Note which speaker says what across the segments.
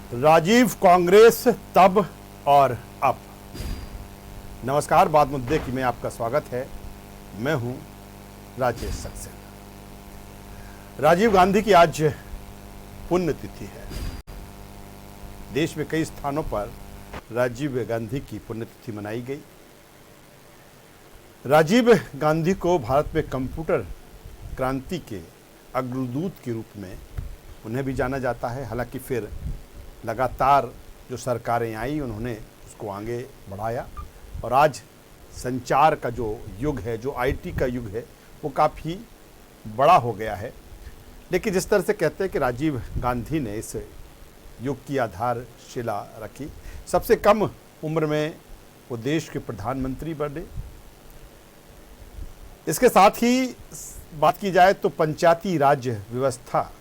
Speaker 1: राजीव कांग्रेस तब और अब। नमस्कार, बात मुद्दे की में आपका स्वागत है। मैं हूं राजेश सक्सेना। राजीव गांधी की आज पुण्यतिथि है। देश में कई स्थानों पर राजीव गांधी की पुण्यतिथि मनाई गई। राजीव गांधी को भारत में कंप्यूटर क्रांति के अग्रदूत के रूप में उन्हें भी जाना जाता है। हालांकि फिर लगातार जो सरकारें आई उन्होंने उसको आगे बढ़ाया और आज संचार का जो युग है, जो आईटी का युग है, वो काफ़ी बड़ा हो गया है। लेकिन जिस तरह से कहते हैं कि राजीव गांधी ने इस युग की आधारशिला रखी। सबसे कम उम्र में वो देश के प्रधानमंत्री बने। इसके साथ ही बात की जाए तो पंचायती राज व्यवस्था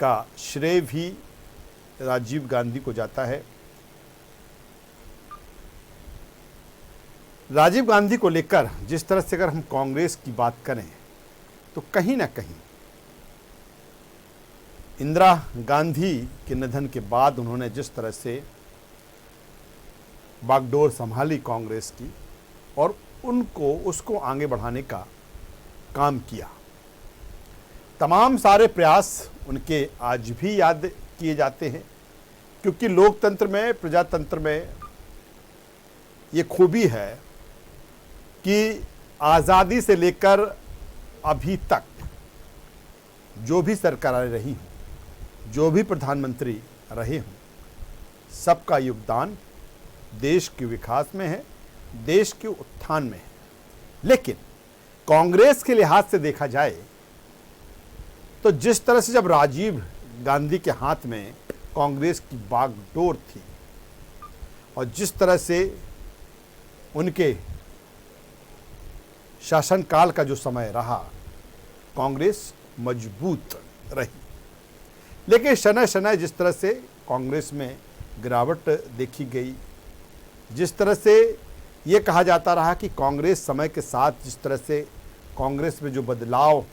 Speaker 1: का श्रेय भी राजीव गांधी को जाता है। राजीव गांधी को लेकर जिस तरह से अगर हम कांग्रेस की बात करें तो कहीं ना कहीं इंदिरा गांधी के निधन के बाद उन्होंने जिस तरह से बागडोर संभाली कांग्रेस की और उसको आगे बढ़ाने का काम किया, तमाम सारे प्रयास उनके आज भी याद किए जाते हैं। क्योंकि लोकतंत्र में, प्रजातंत्र में ये खूबी है कि आज़ादी से लेकर अभी तक जो भी सरकारें रही हों, जो भी प्रधानमंत्री रहे हों, सबका योगदान देश के विकास में है, देश के उत्थान में है। लेकिन कांग्रेस के लिहाज से देखा जाए तो जिस तरह से जब राजीव गांधी के हाथ में कांग्रेस की बागडोर थी और जिस तरह से उनके शासनकाल का जो समय रहा, कांग्रेस मजबूत रही। लेकिन शनय शनय जिस तरह से कांग्रेस में गिरावट देखी गई, जिस तरह से ये कहा जाता रहा कि कांग्रेस समय के साथ जिस तरह से कांग्रेस में जो बदलाव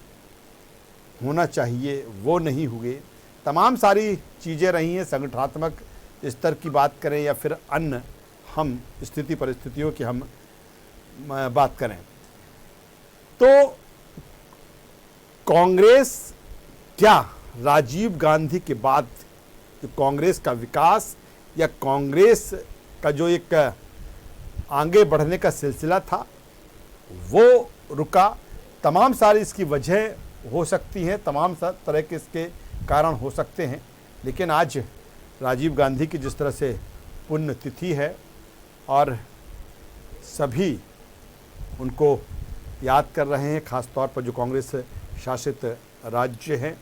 Speaker 1: होना चाहिए वो नहीं हुए, तमाम सारी चीज़ें रही हैं। संगठनात्मक स्तर की बात करें या फिर अन्य हम स्थिति परिस्थितियों की हम बात करें तो कांग्रेस क्या राजीव गांधी के बाद जो कांग्रेस का विकास या कांग्रेस का जो एक आगे बढ़ने का सिलसिला था वो रुका। तमाम सारी इसकी वजह हो सकती हैं, तमाम तरह के इसके कारण हो सकते हैं। लेकिन आज राजीव गांधी की जिस तरह से पुण्यतिथि है और सभी उनको याद कर रहे हैं, ख़ास तौर पर जो कांग्रेस शासित राज्य हैं,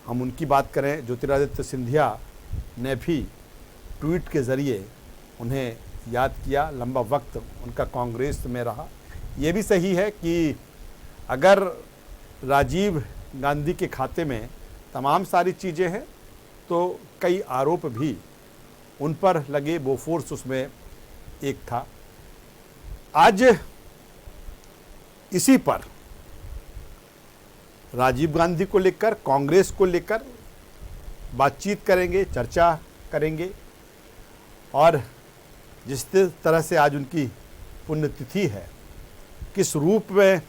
Speaker 1: हम उनकी बात करें। ज्योतिरादित्य सिंधिया ने भी ट्वीट के ज़रिए उन्हें याद किया। लंबा वक्त उनका कांग्रेस में रहा। ये भी सही है कि अगर राजीव गांधी के खाते में तमाम सारी चीज़ें हैं तो कई आरोप भी उन पर लगे। बोफोर्स उसमें एक था। आज इसी पर राजीव गांधी को लेकर, कांग्रेस को लेकर बातचीत करेंगे, चर्चा करेंगे और जिस तरह से आज उनकी पुण्यतिथि है, किस रूप में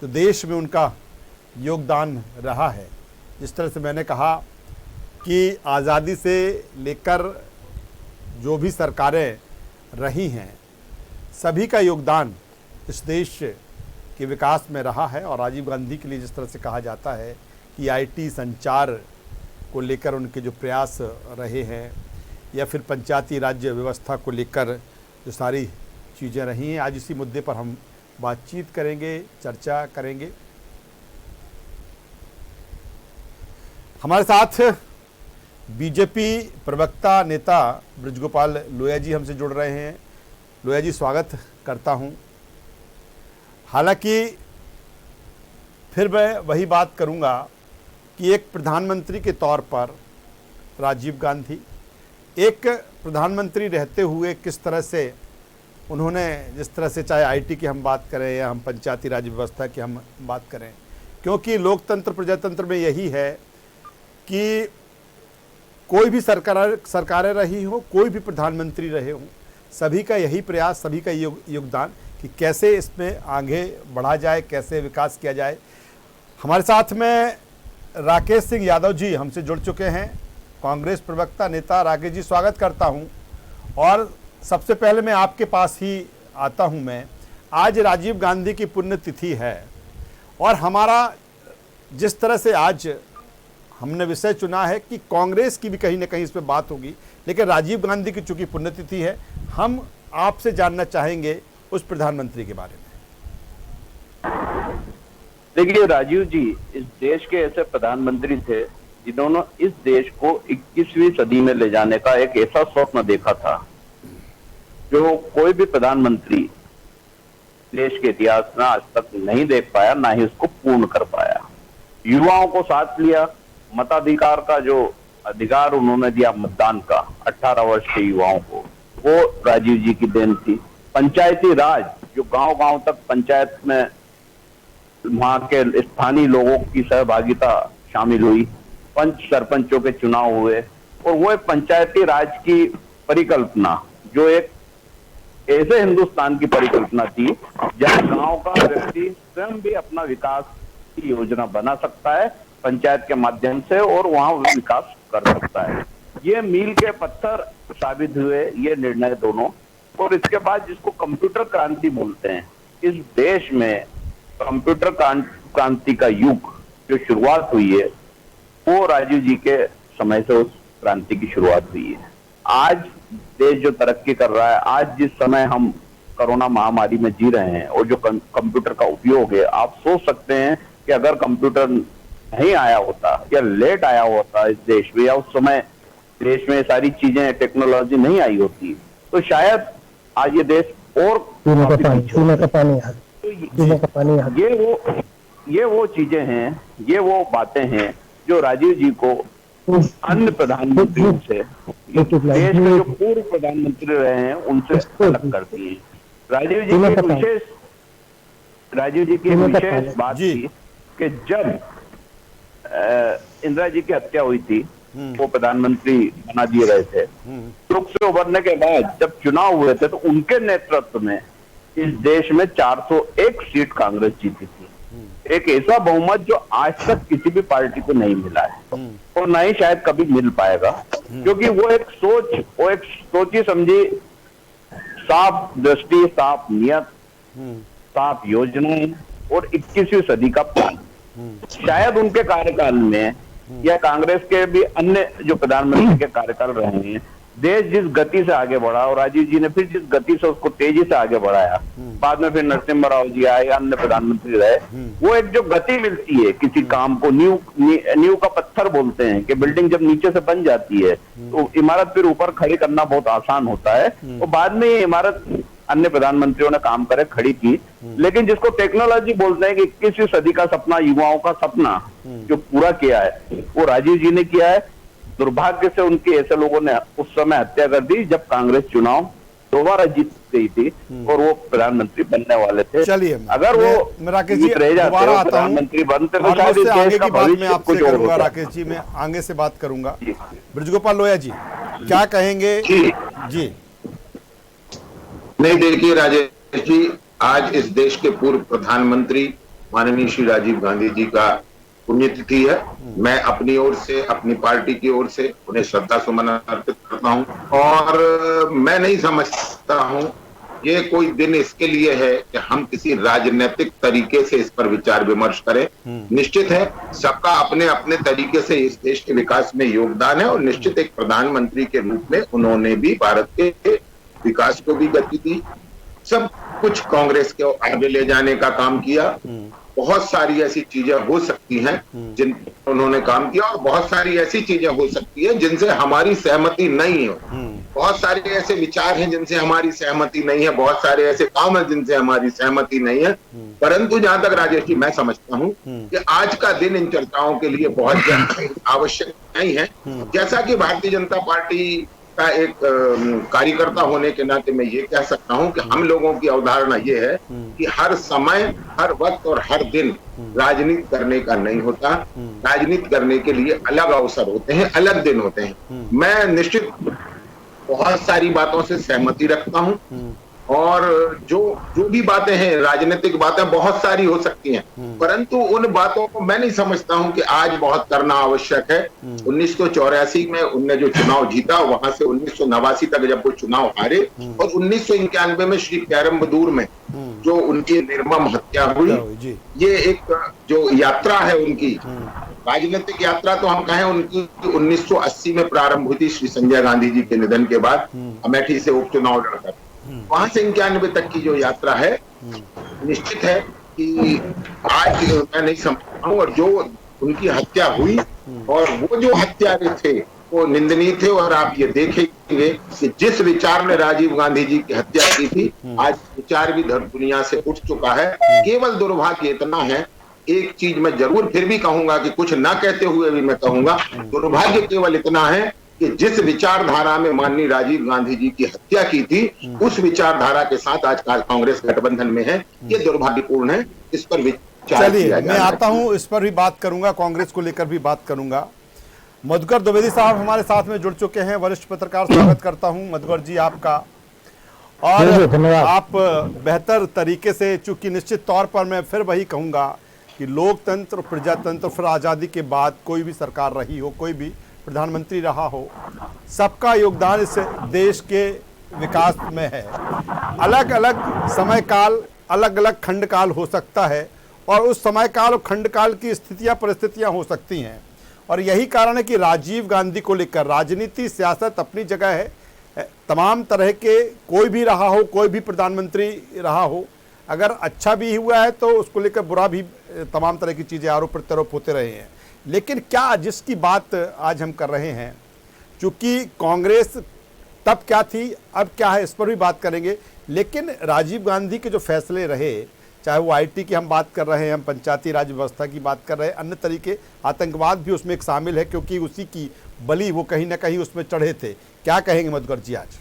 Speaker 1: तो देश में उनका योगदान रहा है। जिस तरह से मैंने कहा कि आज़ादी से लेकर जो भी सरकारें रही हैं, सभी का योगदान इस देश के विकास में रहा है। और राजीव गांधी के लिए जिस तरह से कहा जाता है कि आईटी संचार को लेकर उनके जो प्रयास रहे हैं या फिर पंचायती राज्य व्यवस्था को लेकर जो सारी चीज़ें रही हैं, आज इसी मुद्दे पर हम बातचीत करेंगे, चर्चा करेंगे। हमारे साथ बीजेपी प्रवक्ता नेता ब्रजगोपाल लोहिया जी हमसे जुड़ रहे हैं। लोहिया जी, स्वागत करता हूं। हालांकि फिर मैं वही बात करूंगा कि एक प्रधानमंत्री के तौर पर राजीव गांधी, एक प्रधानमंत्री रहते हुए किस तरह से उन्होंने, जिस तरह से चाहे आईटी की हम बात करें या हम पंचायती राज व्यवस्था की हम बात करें, क्योंकि लोकतंत्र प्रजातंत्र में यही है कि कोई भी सरकारें रही हो, कोई भी प्रधानमंत्री रहे हों, सभी का यही प्रयास, सभी का योगदान कि कैसे इसमें आगे बढ़ा जाए, कैसे विकास किया जाए। हमारे साथ में राकेश सिंह यादव जी हमसे जुड़ चुके हैं, कांग्रेस प्रवक्ता नेता। राकेश जी, स्वागत करता हूं। और सबसे पहले मैं आपके पास ही आता हूं। मैं आज राजीव गांधी की पुण्यतिथि है और हमारा जिस तरह से आज हमने विषय चुना है कि कांग्रेस की भी कहीं ना कहीं इस पर बात होगी, लेकिन राजीव गांधी की चूंकि पुण्यतिथि है, हम आपसे जानना चाहेंगे उस प्रधानमंत्री के बारे में।
Speaker 2: देखिए, राजीव जी इस देश के ऐसे प्रधानमंत्री थे जिन्होंने इस देश को 21वीं सदी में ले जाने का एक ऐसा स्वप्न देखा था जो कोई भी प्रधानमंत्री देश के इतिहास में आज तक नहीं देख पाया, ना ही उसको पूर्ण कर पाया। युवाओं को साथ लिया, मताधिकार का जो अधिकार उन्होंने दिया मतदान का 18 वर्ष के युवाओं को, वो राजीव जी की देन थी। पंचायती राज, जो गांव-गांव तक पंचायत में वहां के स्थानीय लोगों की सहभागिता शामिल हुई, पंच सरपंचों के चुनाव हुए, और वो एक पंचायती राज की परिकल्पना जो एक ऐसे हिंदुस्तान की परिकल्पना थी जहां गांव का व्यक्ति स्वयं भी अपना विकास की योजना बना सकता है पंचायत के माध्यम से, और वहां विकास कर सकता है। ये मील के पत्थर साबित हुए ये निर्णय दोनों। और इसके बाद जिसको कंप्यूटर क्रांति बोलते हैं, इस देश में कंप्यूटर क्रांति का युग जो शुरुआत हुई है, वो राजीव जी के समय से उस क्रांति की शुरुआत हुई है। आज देश जो तरक्की कर रहा है, आज जिस समय हम कोरोना महामारी में जी रहे हैं और जो कंप्यूटर का उपयोग है, आप सोच सकते हैं कि अगर कंप्यूटर नहीं आया होता या लेट आया होता इस देश में, या उस समय देश में सारी चीजें टेक्नोलॉजी नहीं आई होती, तो शायद आज ये देश और ये वो चीजें हैं, ये वो बातें हैं जो राजीव जी को अन्य प्रधानमंत्रियों से, देश के जो पूर्व प्रधानमंत्री रहे हैं, उनसे अलग करती है। राजीव जी की विशेष बात थी कि जब इंदिरा जी की हत्या हुई थी, वो प्रधानमंत्री बना दिए गए थे, दुख से उभरने के बाद जब चुनाव हुए थे, तो उनके नेतृत्व में इस देश में 401 सीट कांग्रेस जीती थी। एक ऐसा बहुमत जो आज तक किसी भी पार्टी को नहीं मिला है और ना ही शायद कभी मिल पाएगा, क्योंकि वो एक सोची समझी, साफ दृष्टि, साफ नियत, साफ योजनाएं और 21वीं सदी का प्लान। शायद उनके कार्यकाल में या कांग्रेस के भी अन्य जो प्रधानमंत्री के कार्यकाल रहे हैं, देश जिस गति से आगे बढ़ा, और राजीव जी ने फिर जिस गति से उसको तेजी से आगे बढ़ाया, बाद में फिर नरसिम्हा राव जी आए, अन्य प्रधानमंत्री रहे, वो एक जो गति मिलती है किसी काम को, नींव का पत्थर बोलते हैं कि बिल्डिंग जब नीचे से बन जाती है तो इमारत फिर ऊपर खड़ी करना बहुत आसान होता है, और बाद में ये इमारत अन्य प्रधानमंत्रियों ने काम करे खड़ी की। लेकिन जिसको टेक्नोलॉजी बोलते हैं कि 21वीं सदी का सपना, युवाओं का सपना जो पूरा किया है, वो राजीव जी ने किया है। दुर्भाग्य से उनके ऐसे लोगों ने उस समय हत्या कर दी जब कांग्रेस चुनाव दोबारा जीत गई थी और वो प्रधानमंत्री बनने वाले थे।
Speaker 1: चलिए,
Speaker 2: अगर वो
Speaker 1: राकेश जी दोबारा
Speaker 2: प्रधानमंत्री बनते तो
Speaker 1: शायद इस देश का भविष्य आपसे करूंगा। राकेश जी मैं आगे से बात करूंगा। ब्रजगोपाल लोहिया जी क्या कहेंगे? जी
Speaker 3: नहीं, देखिए राजेश जी, आज इस देश के पूर्व प्रधानमंत्री माननीय श्री राजीव गांधी जी का पुण्यतिथि है। मैं अपनी ओर से, अपनी पार्टी की ओर से उन्हें श्रद्धा सुमन अर्पित करता हूं, और मैं नहीं समझता हूं ये कोई दिन इसके लिए है कि हम किसी राजनीतिक तरीके से इस पर विचार विमर्श करें। निश्चित है सबका अपने अपने तरीके से इस देश के विकास में योगदान है, और निश्चित एक प्रधानमंत्री के रूप में उन्होंने भी भारत के विकास को भी गति दी, सब कुछ कांग्रेस को आगे ले जाने का काम किया। बहुत सारी ऐसी चीजें हो सकती हैं जिन उन्होंने काम किया, और बहुत सारी ऐसी चीजें हो सकती है जिनसे हमारी सहमति नहीं है। बहुत सारे ऐसे विचार हैं जिनसे हमारी सहमति नहीं है, बहुत सारे ऐसे काम हैं जिनसे हमारी सहमति नहीं है। परंतु जहां तक राजेश जी मैं समझता हूं कि आज का दिन इन चर्चाओं के लिए बहुत आवश्यक नहीं है। जैसा कि भारतीय जनता पार्टी का एक कार्यकर्ता होने के नाते मैं ये कह सकता हूं कि हम लोगों की अवधारणा ये है कि हर समय, हर वक्त और हर दिन राजनीति करने का नहीं होता। राजनीति करने के लिए अलग अवसर होते हैं, अलग दिन होते हैं। मैं निश्चित बहुत सारी बातों से सहमति रखता हूं और जो भी बातें हैं, राजनीतिक बातें बहुत सारी हो सकती हैं, परंतु उन बातों को मैं नहीं समझता हूं कि आज बहुत करना आवश्यक है। 1984 में उनने जो चुनाव जीता, वहां से 1989 तक जब वो चुनाव हारे और 1991 में श्री प्यारम बदूर में जो उनकी निर्मम हत्या हुई, ये एक जो यात्रा है उनकी राजनीतिक यात्रा, तो हम कहें उनकी 1980 में प्रारंभ हुई थी श्री संजय गांधी जी के निधन के बाद अमेठी से उपचुनाव लड़कर। वहां से 91 तक की जो यात्रा है, निश्चित है कि आज मैं नहीं समझता हूं। और जो उनकी हत्या हुई और वो जो हत्यारे थे वो निंदनीय थे। और आप ये देखेंगे कि जिस विचार ने राजीव गांधी जी की हत्या की थी, आज विचार भी दुनिया से उठ चुका है। केवल दुर्भाग्य इतना है, एक चीज मैं जरूर फिर भी कहूंगा कि कुछ ना कहते हुए भी मैं कहूंगा, दुर्भाग्य केवल इतना है कि जिस विचारधारा में माननीय राजीव गांधी जी की हत्या की थी, उस विचारधारा के साथ आज कांग्रेस गठबंधन में है। ये दुर्भाग्यपूर्ण है। इस पर विचार
Speaker 1: चलिए मैं आता हूं, इस पर भी बात करूंगा, कांग्रेस को लेकर भी बात करूंगा। मधुकर द्विवेदी साहब हमारे साथ में जुड़ चुके हैं, वरिष्ठ पत्रकार। स्वागत करता हूं मधुकर जी आपका। और आप बेहतर तरीके से, चूंकि निश्चित तौर पर मैं फिर वही कहूंगा कि लोकतंत्र, प्रजातंत्र, फिर आज़ादी के बाद कोई भी सरकार रही हो, कोई भी प्रधानमंत्री रहा हो, सबका योगदान इस देश के विकास में है। अलग अलग समय काल, अलग अलग खंड काल हो सकता है और उस समय काल और खंड काल की स्थितियां, परिस्थितियां हो सकती हैं। और यही कारण है कि राजीव गांधी को लेकर राजनीति, सियासत अपनी जगह है। तमाम तरह के कोई भी रहा हो, कोई भी प्रधानमंत्री रहा हो, अगर अच्छा भी हुआ है तो उसको लेकर बुरा भी, तमाम तरह की चीज़ें आरोप प्रत्यारोप होते रहे हैं। लेकिन क्या जिसकी बात आज हम कर रहे हैं, चूंकि कांग्रेस तब क्या थी, अब क्या है, इस पर भी बात करेंगे। लेकिन राजीव गांधी के जो फैसले रहे, चाहे वो आईटी की हम बात कर रहे हैं, हम पंचायती राज व्यवस्था की बात कर रहे हैं, अन्य तरीके, आतंकवाद भी उसमें एक शामिल है, क्योंकि उसी की बलि वो कहीं ना कहीं उसमें चढ़े थे। क्या कहेंगे मधुकर जी आज?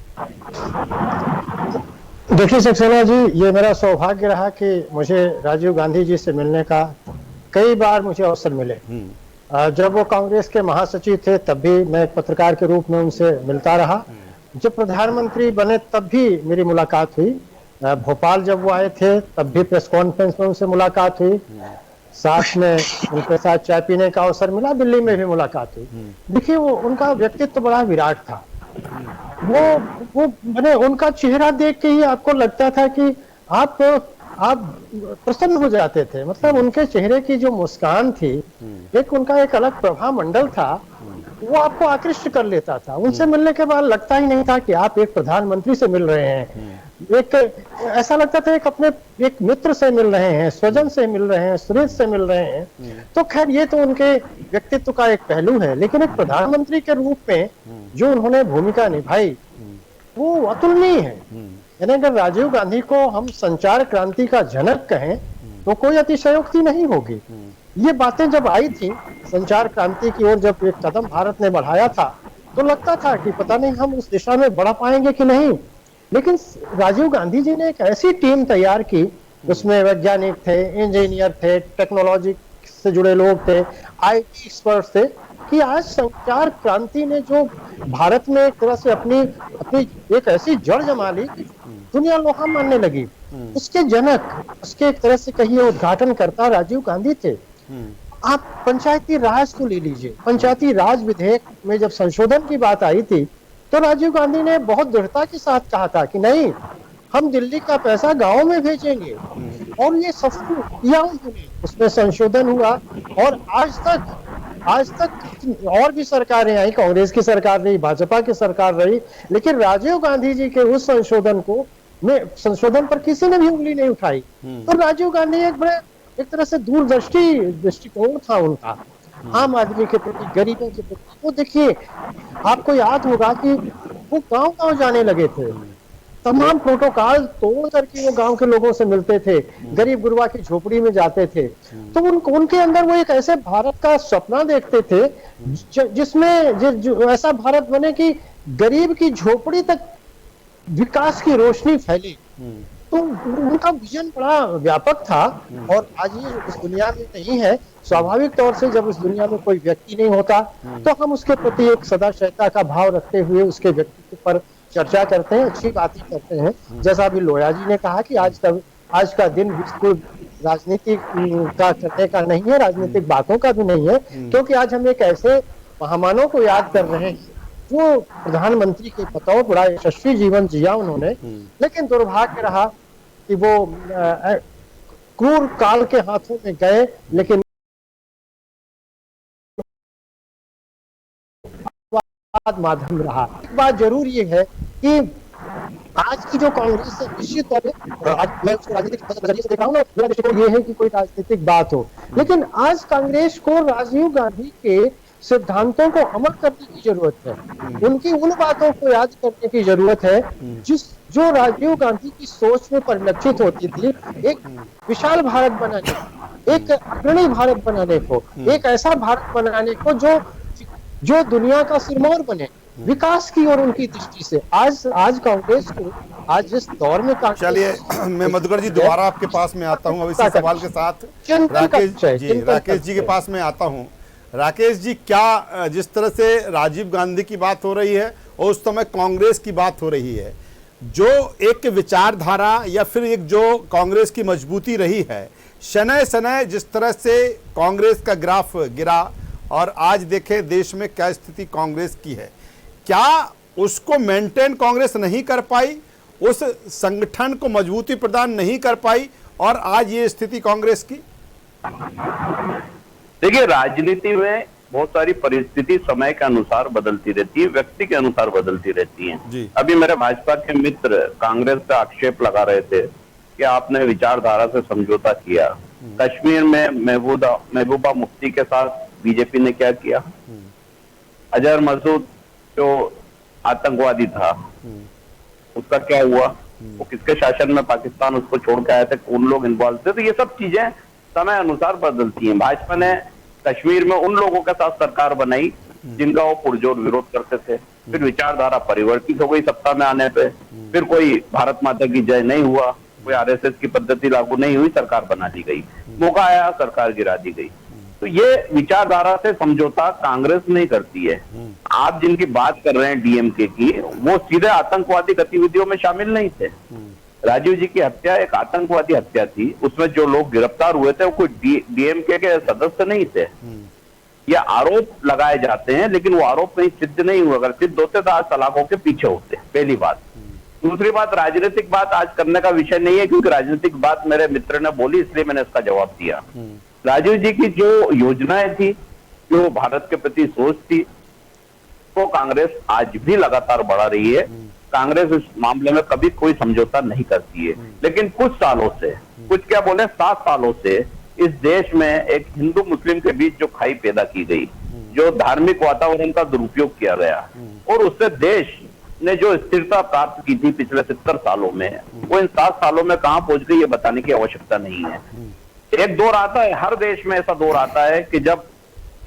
Speaker 4: देखिए सक्सेना जी, ये मेरा सौभाग्य रहा कि मुझे राजीव गांधी जी से मिलने का कई बार मुझे अवसर मिले। जब वो कांग्रेस के महासचिव थे तब भी मैं एक पत्रकार के रूप में उनसे मिलता रहा। जब प्रधानमंत्री बने तब भी मेरी मुलाकात हुई। भोपाल जब वो आए थे तब भी प्रेस कॉन्फ्रेंस में उनसे मुलाकात हुई। साथ में उनके साथ चाय पीने का अवसर मिला, दिल्ली में भी मुलाकात हुई। देखिए वो उनका व्यक्तित्व बड़ा विराट था। वो मैंने उनका चेहरा देख के ही आपको लगता था कि आप प्रसन्न हो जाते थे। मतलब उनके चेहरे की जो मुस्कान थी, एक उनका एक अलग प्रभा मंडल था, वो आपको आकृष्ट कर लेता था। उनसे मिलने के बाद लगता ही नहीं था कि आप एक प्रधानमंत्री से मिल रहे हैं। एक ऐसा लगता था एक अपने एक मित्र से मिल रहे हैं, स्वजन से मिल रहे हैं, सुहृद से मिल रहे हैं। तो खैर ये तो उनके व्यक्तित्व का एक पहलू है, लेकिन एक प्रधानमंत्री के रूप में जो उन्होंने भूमिका निभाई वो अतुलनीय है। यानी अगर राजीव गांधी को हम संचार क्रांति का जनक कहें तो कोई अतिशयोक्ति नहीं होगी। ये बातें जब आई थी संचार क्रांति की ओर, जब एक कदम भारत ने बढ़ाया था, तो लगता था कि पता नहीं हम उस दिशा में बढ़ पाएंगे कि नहीं। लेकिन राजीव गांधी जी ने एक ऐसी टीम तैयार की, उसमें वैज्ञानिक थे, इंजीनियर थे, टेक्नोलॉजी से जुड़े लोग थे, आईटी एक्सपर्ट्स थे, कि आज संचार क्रांति ने जो भारत में एक तरह से अपनी एक ऐसी जड़ जमा ली, दुनिया लोहा मानने लगी। उसके जनक, उसके एक तरह से कहिए उद्घाटनकर्ता राजीव गांधी थे। आप पंचायती राज को ले लीजिए। पंचायती राज विधेयक में जब संशोधन की बात आई थी तो राजीव गांधी ने बहुत दृढ़ता के साथ कहा था कि नहीं, हम दिल्ली का पैसा गांव में भेजेंगे, और ये सफल किया उन्होंने। उसमें संशोधन हुआ और आज तक और भी सरकारें आई, कांग्रेस की सरकार रही, भाजपा की सरकार रही, लेकिन राजीव गांधी जी के उस संशोधन पर किसी ने भी उंगली नहीं उठाई। तो राजीव गांधी एक तरह से दूरदृष्टि दृष्टिकोण था उनका आम आदमी के प्रति, गरीबों के प्रति। वो देखिए, आपको याद होगा कि वो गांव-गांव जाने लगे थे, तमाम प्रोटोकॉल तोड़ करके वो गांव के लोगों से मिलते थे, गरीब गुरबा की झोपड़ी में जाते थे। तो उनके अंदर वो एक ऐसे भारत का सपना देखते थे जिसमें ऐसा भारत बने कि गरीब की झोपड़ी तक विकास की रोशनी फैली। तो उनका विजन बड़ा व्यापक था और आज ये इस दुनिया में नहीं है। स्वाभाविक तौर से जब इस दुनिया में कोई व्यक्ति नहीं होता तो हम उसके प्रति एक सदाशयता का भाव रखते हुए उसके व्यक्तित्व पर चर्चा करते हैं, अच्छी बातें करते हैं। जैसा अभी लोया जी ने कहा कि आज का दिन बिल्कुल राजनीति का करने का नहीं है, राजनीतिक बातों का भी नहीं है, क्योंकि आज हम एक ऐसे महामानव को याद कर रहे हैं जो प्रधानमंत्री के बतौर बड़ा यशस्वी जीवन जिया उन्होंने, लेकिन दुर्भाग्य रहा कि वो क्रूर काल के हाथों में गए। लेकिन माध्यम रहा। एक बात जरूर ये है कि आज की जो कांग्रेस है निश्चित तौर पर, आज मैं उसको राजनीतिक नजरिए से देख रहा हूँ ना, मेरा दृष्टिकोण ये है कि कोई राजनीतिक बात हो, लेकिन आज कांग्रेस को राजीव गांधी के सिद्धांतों को अमल करने की जरूरत है। उनकी उन बातों को याद करने की जरूरत है जो राजीव गांधी की सोच में परिलक्षित होती थी, एक विशाल भारत बनाने, एक अग्रणी भारत बनाने को, एक ऐसा भारत बनाने को जो दुनिया का सिरमौर बने, विकास की ओर उनकी दृष्टि से। आज कांग्रेस को, आज जिस दौर में
Speaker 1: चलिए मैं मधुकर जी दोबारा आपके पास में आता हूं अब इसी सवाल के साथ। राकेश जी के पास में आता हूं। राकेश जी, क्या जिस तरह से राजीव गांधी की बात हो रही है और उस समय कांग्रेस की बात हो रही है, जो एक विचारधारा या फिर एक जो कांग्रेस की मजबूती रही है, शनय शनय जिस तरह से कांग्रेस का ग्राफ गिरा और आज देखें देश में क्या स्थिति कांग्रेस की है, क्या उसको मेंटेन कांग्रेस नहीं कर पाई, उस संगठन को मजबूती प्रदान नहीं कर पाई और आज ये स्थिति कांग्रेस की?
Speaker 2: देखिए, राजनीति में बहुत सारी परिस्थिति समय के अनुसार बदलती रहती है, व्यक्ति के अनुसार बदलती रहती है। अभी मेरे भाजपा के मित्र कांग्रेस पे आक्षेप लगा रहे थे कि आपने विचारधारा से समझौता किया। कश्मीर में महबूबा मुफ्ती के साथ बीजेपी ने क्या किया? अजहर मसूद जो आतंकवादी था उसका क्या हुआ? वो किसके शासन में पाकिस्तान उसको छोड़ के आए थे, कौन लोग इन्वॉल्व थे? तो ये सब चीजें समय अनुसार बदलती हैं। भाजपा ने कश्मीर में उन लोगों के साथ सरकार बनाई जिनका वो पुरजोर विरोध करते थे, फिर विचारधारा परिवर्तित हो गई सत्ता में आने पे, फिर कोई भारत माता की जय नहीं हुआ, कोई आरएसएस की पद्धति लागू नहीं हुई, सरकार बना दी गई, मौका आया सरकार गिरा दी गई। तो ये विचारधारा से समझौता कांग्रेस नहीं करती है। आप जिनकी बात कर रहे हैं डीएमके की, वो सीधे आतंकवादी गतिविधियों में शामिल नहीं थे। राजीव जी की हत्या एक आतंकवादी हत्या थी, उसमें जो लोग गिरफ्तार हुए थे वो कोई डीएमके के सदस्य नहीं थे। ये आरोप लगाए जाते हैं लेकिन वो आरोप कहीं सिद्ध नहीं हुआ। अगर सिद्ध होते तो आज सलाखों के पीछे होते, पहली बात। दूसरी बात, राजनीतिक बात आज करने का विषय नहीं है, क्योंकि राजनीतिक बात मेरे मित्र ने बोली इसलिए मैंने इसका जवाब दिया। राजीव जी की जो योजनाएं थी, जो भारत के प्रति सोच थी, वो कांग्रेस आज भी लगातार बढ़ा रही है। कांग्रेस इस मामले में कभी कोई समझौता नहीं करती है। लेकिन कुछ सालों से, कुछ क्या बोले 7 सालों से इस देश में एक हिंदू मुस्लिम के बीच जो खाई पैदा की गई, जो धार्मिक वातावरण का दुरुपयोग किया गया और उससे देश ने जो स्थिरता प्राप्त की थी पिछले 70 सालों में, वो इन 7 सालों में कहां पहुंच गई ये बताने की आवश्यकता नहीं है। एक दौर आता है, हर देश में ऐसा दौर आता है कि जब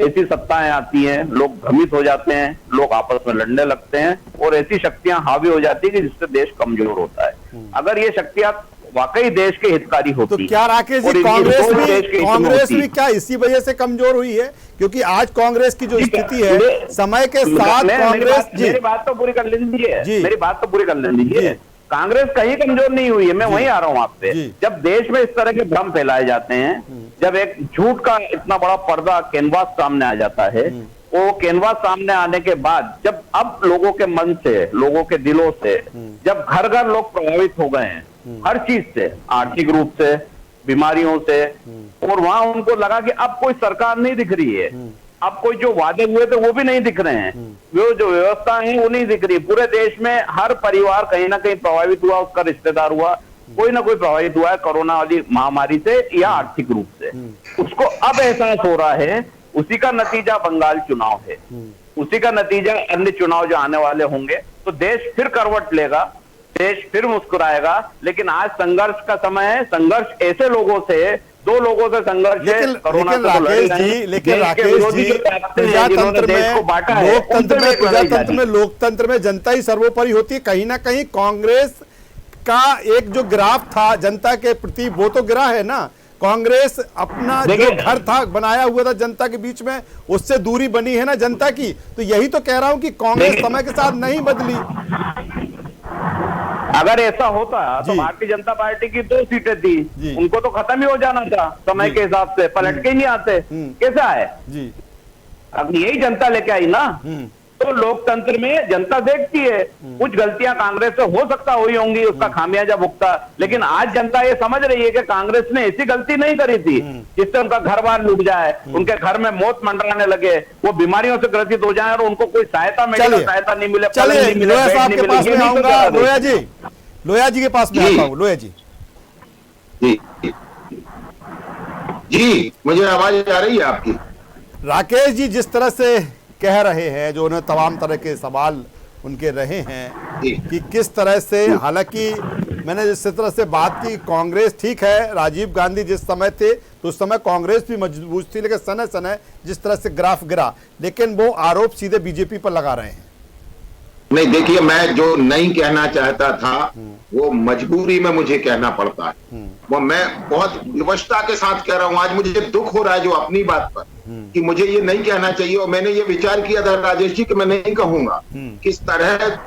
Speaker 2: ऐसी सत्ताएं आती हैं, लोग भ्रमित हो जाते हैं, लोग आपस में लड़ने लगते हैं और ऐसी शक्तियां हावी हो जाती है कि जिससे देश कमजोर होता है। अगर ये शक्तियां वाकई देश के हितकारी होती,
Speaker 1: तो क्या राकेश जी कांग्रेस भी क्या इसी वजह से कमजोर हुई है? क्योंकि आज कांग्रेस की जो स्थिति है समय के साथ कांग्रेस,
Speaker 2: मेरी बात तो पूरी कर लेने दीजिए, मेरी बात तो पूरी कर लेने दीजिए। कांग्रेस कहीं कमजोर नहीं हुई है, मैं वहीं आ रहा हूं आपसे। जब देश में इस तरह के भ्रम फैलाए जाते हैं, जब एक झूठ का इतना बड़ा पर्दा कैनवास सामने आ जाता है, वो कैनवास सामने आने के बाद जब अब लोगों के मन से, लोगों के दिलों से, जब घर घर लोग प्रभावित हो गए हैं हर चीज से, आर्थिक रूप से, बीमारियों से, और वहां उनको लगा कि अब कोई सरकार नहीं दिख रही है, अब कोई जो वादे हुए थे वो भी नहीं दिख रहे हैं, वो जो व्यवस्था है वो नहीं दिख रही। पूरे देश में हर परिवार कहीं ना कहीं प्रभावित हुआ, उसका रिश्तेदार हुआ, कोई ना कोई प्रभावित हुआ है कोरोना वाली महामारी से या आर्थिक रूप से। उसको अब एहसास हो रहा है, उसी का नतीजा बंगाल चुनाव है, उसी का नतीजा अन्य चुनाव जो आने वाले होंगे। तो देश फिर करवट लेगा, देश फिर मुस्कुराएगा। लेकिन आज संघर्ष का समय है, संघर्ष ऐसे लोगों से दो लोगों से संघर्ष है।
Speaker 1: लेकिन
Speaker 2: कोरोना
Speaker 1: लेकिन
Speaker 2: से तो लड़ ही
Speaker 1: राकेश
Speaker 2: रहे
Speaker 1: जी
Speaker 2: हैं।
Speaker 1: लेकिन
Speaker 2: देश के
Speaker 1: राकेश
Speaker 2: विरोधी
Speaker 1: जी
Speaker 2: जो ताकतें हैं, जिन्होंने देश को बांटा है,
Speaker 1: लोकतंत्र में जनता ही सर्वोपरि होती है। कहीं ना कहीं कांग्रेस का एक जो ग्राफ था जनता के प्रति वो तो गिरा है ना। कांग्रेस अपना जो घर था बनाया हुआ था जनता के बीच में, उससे दूरी बनी है ना जनता की। तो यही तो कह रहा हूं कि कांग्रेस समय के साथ नहीं बदली।
Speaker 2: अगर ऐसा होता तो भारतीय जनता पार्टी की 2 सीटें थी, उनको तो खत्म ही हो जाना था समय के हिसाब से, पलट के ही नहीं आते। कैसा है
Speaker 1: जी,
Speaker 2: अब यही जनता लेके आई ना। तो लोकतंत्र में जनता देखती है, कुछ गलतियां कांग्रेस से हो सकता हुई होंगी, उसका खामियाजा भुगता, लेकिन आज जनता ये समझ रही है कि कांग्रेस ने ऐसी गलती नहीं करी थी जिससे उनका घर बार लूट जाए, उनके घर में मौत मंडराने लगे, वो बीमारियों से ग्रसित हो जाए और उनको कोई सहायता मेडिकल सहायता नहीं मिले।
Speaker 1: चलिए लोया साहब के पास में आऊंगा। लोया जी के पास में आता हूं। लोया जी
Speaker 3: जी, मुझे आवाज आ रही है आपकी?
Speaker 1: राकेश जी जिस तरह से कह रहे हैं, जो उन्हें तमाम तरह के सवाल उनके रहे हैं कि किस तरह से, हालांकि मैंने जिस तरह से बात की, कांग्रेस ठीक है, राजीव गांधी जिस समय थे तो उस समय कांग्रेस भी मजबूत थी, लेकिन सने सने जिस तरह से ग्राफ गिरा, लेकिन वो आरोप सीधे बीजेपी पर लगा रहे हैं।
Speaker 3: नहीं, देखिए, मैं जो नहीं कहना चाहता था वो मजबूरी में मुझे कहना पड़ता है। वो मैं बहुत विवशता के साथ कह रहा हूं। आज मुझे दुख हो रहा है जो अपनी बात पर कि मुझे ये नहीं कहना चाहिए, और मैंने ये विचार किया था राजेश जी कि मैं नहीं कहूंगा। किस तरह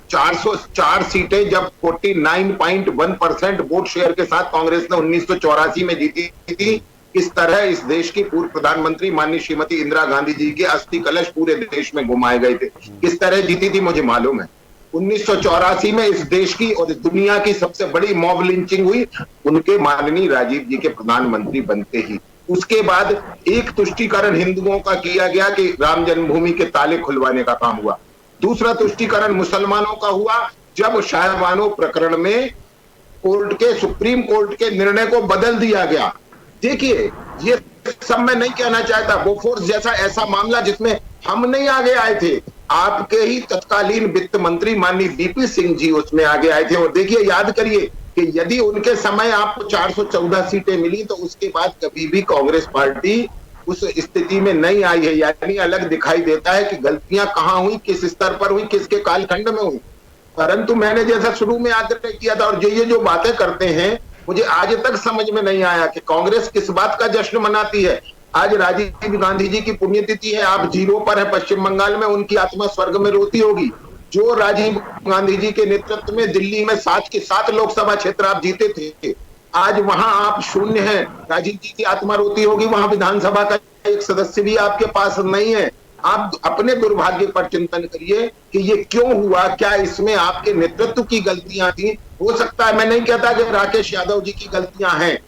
Speaker 3: 404 सीटें जब 49.1% वोट शेयर के साथ कांग्रेस ने 1984 में जीती थी, किस तरह इस देश की पूर्व प्रधानमंत्री माननीय श्रीमती इंदिरा गांधी जी के अस्थि कलश पूरे देश में घुमाए गए थे, किस तरह जीती थी मुझे मालूम है। 1984 में इस देश की और दुनिया की सबसे बड़ी मॉब लिंचिंग हुई उनके माननीय राजीव जी के प्रधानमंत्री बनते ही। उसके बाद एक तुष्टीकरण हिंदुओं का किया गया कि राम जन्मभूमि के ताले खुलवाने का काम हुआ। दूसरा तुष्टीकरण मुसलमानों का हुआ जब शाहबानो प्रकरण में सुप्रीम कोर्ट के निर्णय को बदल दिया गया। देखिए, ये सब मैं नहीं कहना चाहता। बोफोर्स जैसा ऐसा मामला जिसमें हम नहीं आगे आए थे, आपके ही तत्कालीन वित्त मंत्री माननीय बीपी सिंह जी उसमें आगे आए थे। और देखिए, याद करिए कि यदि उनके समय आपको 414 सीटें मिली तो उसके बाद कभी भी कांग्रेस पार्टी उस स्थिति में नहीं आई है। यानी अलग दिखाई देता है कि गलतियां कहां हुई, किस स्तर पर हुई, किसके कालखंड में हुई। परंतु मैंने जैसा शुरू में आग्रह किया था, और ये जो बातें करते हैं, मुझे आज तक समझ में नहीं आया कि कांग्रेस किस बात का जश्न मनाती है। आज राजीव गांधी जी की पुण्यतिथि है, आप 0 पर है पश्चिम बंगाल में, उनकी आत्मा स्वर्ग में रोती होगी। जो राजीव गांधी जी के नेतृत्व में दिल्ली में 7 के 7 लोकसभा क्षेत्र आप जीते थे, आज वहां आप 0 हैं। राजीव जी की आत्मा रोती होगी, वहां विधानसभा का एक सदस्य भी आपके पास नहीं है। आप अपने दुर्भाग्य पर चिंतन करिए कि ये क्यों हुआ, क्या इसमें आपके नेतृत्व की गलतियां थी। हो सकता है, मैं नहीं कहता कि राकेश यादव जी की गलतियां हैं,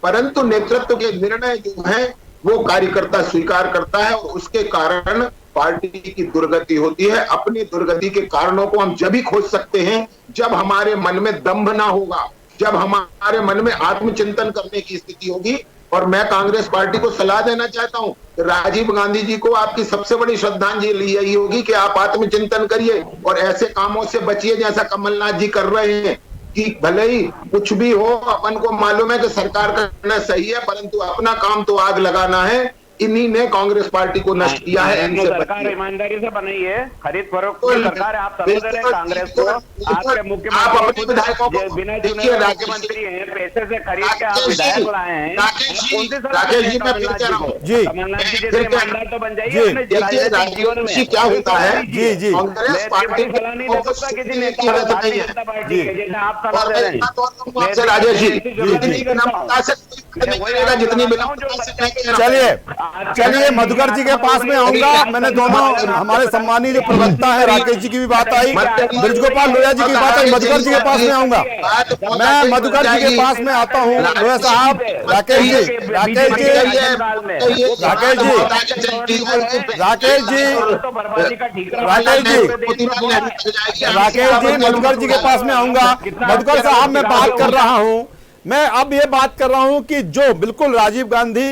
Speaker 3: परंतु नेतृत्व के निर्णय जो हैं वो कार्यकर्ता स्वीकार करता है और उसके कारण पार्टी की दुर्गति होती है। अपनी दुर्गति के कारणों को हम जब ही खोज सकते हैं जब हमारे मन में दंभ ना होगा, जब हमारे मन में आत्मचिंतन करने की स्थिति होगी। और मैं कांग्रेस पार्टी को सलाह देना चाहता हूं, राजीव गांधी जी को आपकी सबसे बड़ी श्रद्धांजलि यही होगी कि आप आत्मचिंतन करिए और ऐसे कामों से बचिए जैसा कमलनाथ जी कर रहे हैं कि भले ही कुछ भी हो, अपन को मालूम है कि सरकार करना सही है, परंतु अपना काम तो आग लगाना है। इन्हीं ने कांग्रेस पार्टी को नष्ट किया है। इनसे
Speaker 2: सरकार ईमानदारी से बनाई है, खरीद फरोख्त की सरकार है। आप समझ रहे हैं कांग्रेस को, आपके मुख्यमंत्री बिना चुने मुख्यमंत्री हैं, पैसे से खरीद के आप विधायक लाए हैं।
Speaker 3: राकेश जी, मैं फिर कह रहा हूँ,
Speaker 2: कमलनाथ जी जैसे ईमानदार तो बन जाइए अपने राजनीतिक जीवन में।
Speaker 3: क्या होता है,
Speaker 1: जी
Speaker 3: कांग्रेस पार्टी
Speaker 2: सलाह नहीं दे सकता किसी नेता को भारतीय जनता पार्टी के, जैसे आप सलाह दे रहे हैं।
Speaker 3: राजेश जी,
Speaker 1: चलिए मधुकर जी के पास में आऊंगा। मैंने दोनों हमारे सम्मानीय जो प्रवक्ता है राकेश जी की भी बात आई, ब्रजगोपाल लोया जी की बात आई, मधुकर जी के पास में आऊंगा। मैं मधुकर जी के पास में आता हूँ। लोया साहब, राकेश जी, राकेश जी, राकेश जी, राकेश जी, राकेश जी, राकेश जी, मधुकर जी के पास में आऊंगा। मधुकर साहब, मैं बात कर रहा हूं, मैं अब ये बात कर रहा हूं कि जो बिल्कुल राजीव गांधी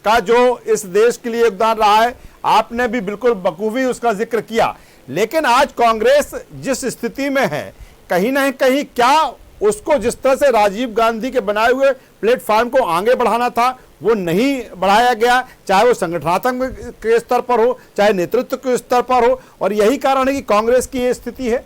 Speaker 1: का जो इस देश के लिए योगदान रहा है, आपने भी बिल्कुल बखूबी उसका जिक्र किया। लेकिन आज कांग्रेस जिस स्थिति में है, कहीं ना कहीं क्या उसको जिस तरह से राजीव गांधी के बनाए हुए प्लेटफॉर्म को आगे बढ़ाना था वो नहीं बढ़ाया गया, चाहे वो संगठनात्मक के स्तर पर हो, चाहे नेतृत्व के स्तर पर हो, और यही कारण है कि कांग्रेस की ये स्थिति है।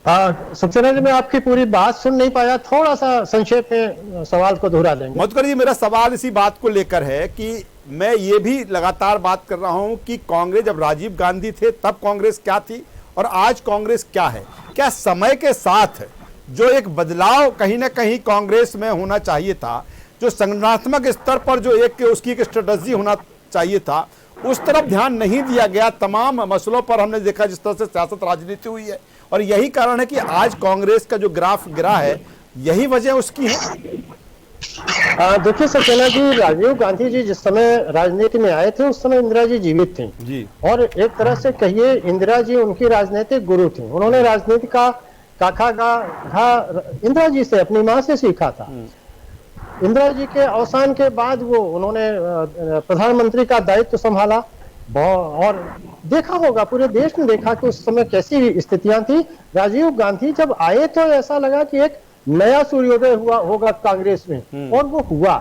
Speaker 4: सक्सेना जी, मैं आपकी पूरी बात सुन नहीं पाया, थोड़ा सा संक्षेप में सवाल को दोहरा देंगे।
Speaker 1: मधुकर जी, मेरा सवाल इसी बात को लेकर है कि मैं ये भी लगातार बात कर रहा हूं कि कांग्रेस, जब राजीव गांधी थे तब कांग्रेस क्या थी और आज कांग्रेस क्या है। क्या समय के साथ जो एक बदलाव कहीं ना कहीं कांग्रेस में होना चाहिए था, जो संगठनात्मक स्तर पर जो एक उसकी एक स्ट्रेटजी होना चाहिए था, उस तरफ ध्यान नहीं दिया गया। तमाम मसलों पर हमने देखा जिस तरह से सियासत राजनीति हुई है, और यही कारण है कि आज कांग्रेस का जो ग्राफ गिरा है, यही वजह उसकी है।
Speaker 4: देखिए सक्सेना जी, राजीव गांधी जी जिस समय राजनीति में आए थे उस समय इंदिरा जी जीवित थी
Speaker 1: जी,
Speaker 4: और एक तरह से कहिए इंदिरा जी उनकी राजनीतिक गुरु थी। उन्होंने राजनीति का काखा घा इंदिरा जी से, अपनी माँ से सीखा था। इंदिरा जी के अवसान के बाद उन्होंने प्रधानमंत्री का दायित्व संभाला और देखा होगा, पूरे देश ने देखा कि उस समय कैसी स्थितियां थी। राजीव गांधी जब आए तो ऐसा लगा कि एक नया सूर्योदय हुआ होगा कांग्रेस में, और वो हुआ।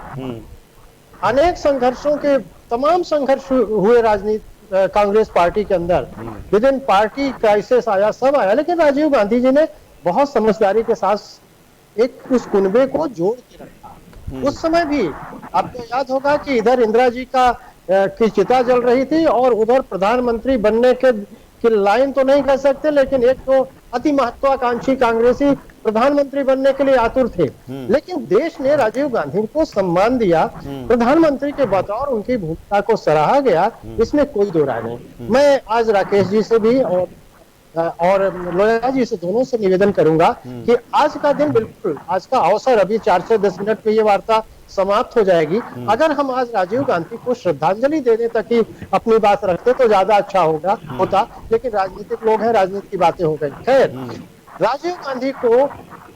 Speaker 4: अनेक संघर्षों के तमाम संघर्ष हुए राजनीति कांग्रेस पार्टी के अंदर, विद इन पार्टी क्राइसिस आया, सब आया, लेकिन राजीव गांधी जी ने बहुत समझदारी के साथ एक उस कुनबे को जोड़ के रखा। उस समय भी आपको याद होगा कि इधर इंदिरा जी की चिता जल रही थी और उधर प्रधानमंत्री बनने की लाइन तो नहीं कह सकते, लेकिन एक तो अति महत्वाकांक्षी कांग्रेसी प्रधानमंत्री बनने के लिए आतुर थे। लेकिन देश ने राजीव गांधी को सम्मान दिया, प्रधानमंत्री के बतौर उनकी भूमिका को सराहा गया, इसमें कोई दो राय नहीं। मैं आज राकेश जी से भी और लोया जी से, दोनों से निवेदन करूंगा कि आज का दिन, बिल्कुल आज का अवसर, अभी 4 से 10 मिनट में ये वार्ता समाप्त हो जाएगी। अगर हम आज राजीव गांधी को श्रद्धांजलि देने तक ही अपनी बात रखते तो ज्यादा अच्छा होता, लेकिन राजनीतिक लोग हैं, राजनीति की बातें हो गई। खैर, राजीव गांधी को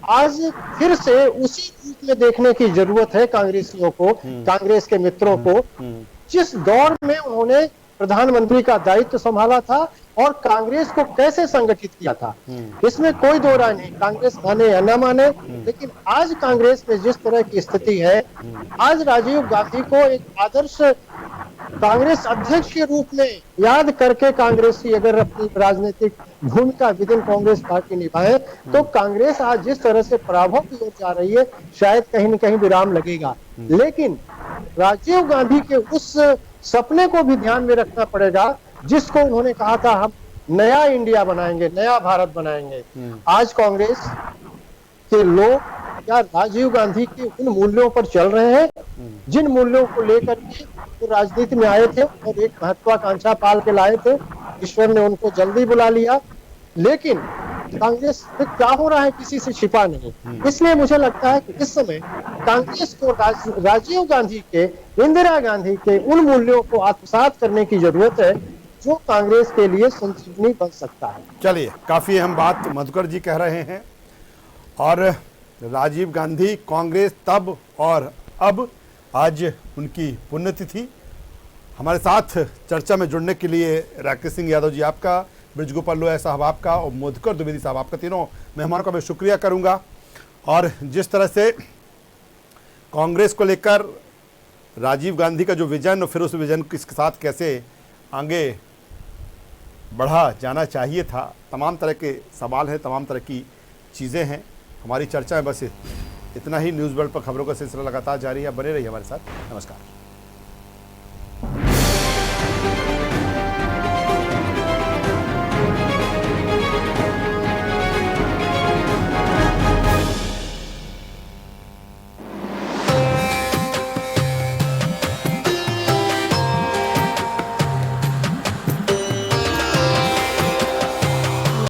Speaker 4: आज फिर से उसी रूप में देखने की जरूरत है कांग्रेसियों को, कांग्रेस के मित्रों को, जिस दौर में उन्होंने प्रधानमंत्री का दायित्व संभाला था और कांग्रेस को कैसे संगठित किया था। इसमें कोई दो राय नहीं, कांग्रेस माने या न माने, लेकिन आज कांग्रेस में जिस तरह की स्थिति है, आज राजीव गांधी को एक आदर्श कांग्रेस अध्यक्ष के रूप में याद करके कांग्रेसी अगर अपनी राजनीतिक भूमिका विद इन कांग्रेस पार्टी निभाए तो कांग्रेस आज जिस तरह से पराभव की ओर जा रही है, शायद कहीं न कहीं विराम लगेगा। लेकिन राजीव गांधी के उस सपने को भी ध्यान में रखना पड़ेगा जिसको उन्होंने कहा था, हम नया इंडिया बनाएंगे, नया भारत बनाएंगे। आज कांग्रेस के लोग क्या राजीव गांधी के उन मूल्यों पर चल रहे हैं जिन मूल्यों को लेकर के वो राजनीति में आए थे और एक महत्वाकांक्षा पाल के लाए थे। ईश्वर ने उनको जल्दी बुला लिया, लेकिन कांग्रेस में क्या हो रहा है किसी से छिपा नहीं। इसलिए मुझे लगता है कि इस समय कांग्रेस को राजीव गांधी के, इंदिरा गांधी के उन मूल्यों को आत्मसात करने की जरूरत है जो कांग्रेस के लिए संजीवनी बन सकता है।
Speaker 1: चलिए, काफी अहम बात मधुकर जी कह रहे हैं। और राजीव गांधी, कांग्रेस तब और अब, आज उनकी पुण्यतिथि। हमारे साथ चर्चा में जुड़ने के लिए राकेश सिंह यादव जी आपका, ब्रिजगोपाल लोया साहब आपका और मधुकर द्विवेदी साहब आपका, तीनों मेहमानों का मैं शुक्रिया करूंगा। और जिस तरह से कांग्रेस को लेकर राजीव गांधी का जो विजन, और फिर उस विजन के साथ कैसे आगे बढ़ा जाना चाहिए था, तमाम तरह के सवाल हैं, तमाम तरह की चीज़ें हैं। हमारी चर्चा में बस इतना ही। न्यूज़ वर्ल्ड पर खबरों का सिलसिला लगातार जारी है, बने रहिए हमारे साथ। नमस्कार।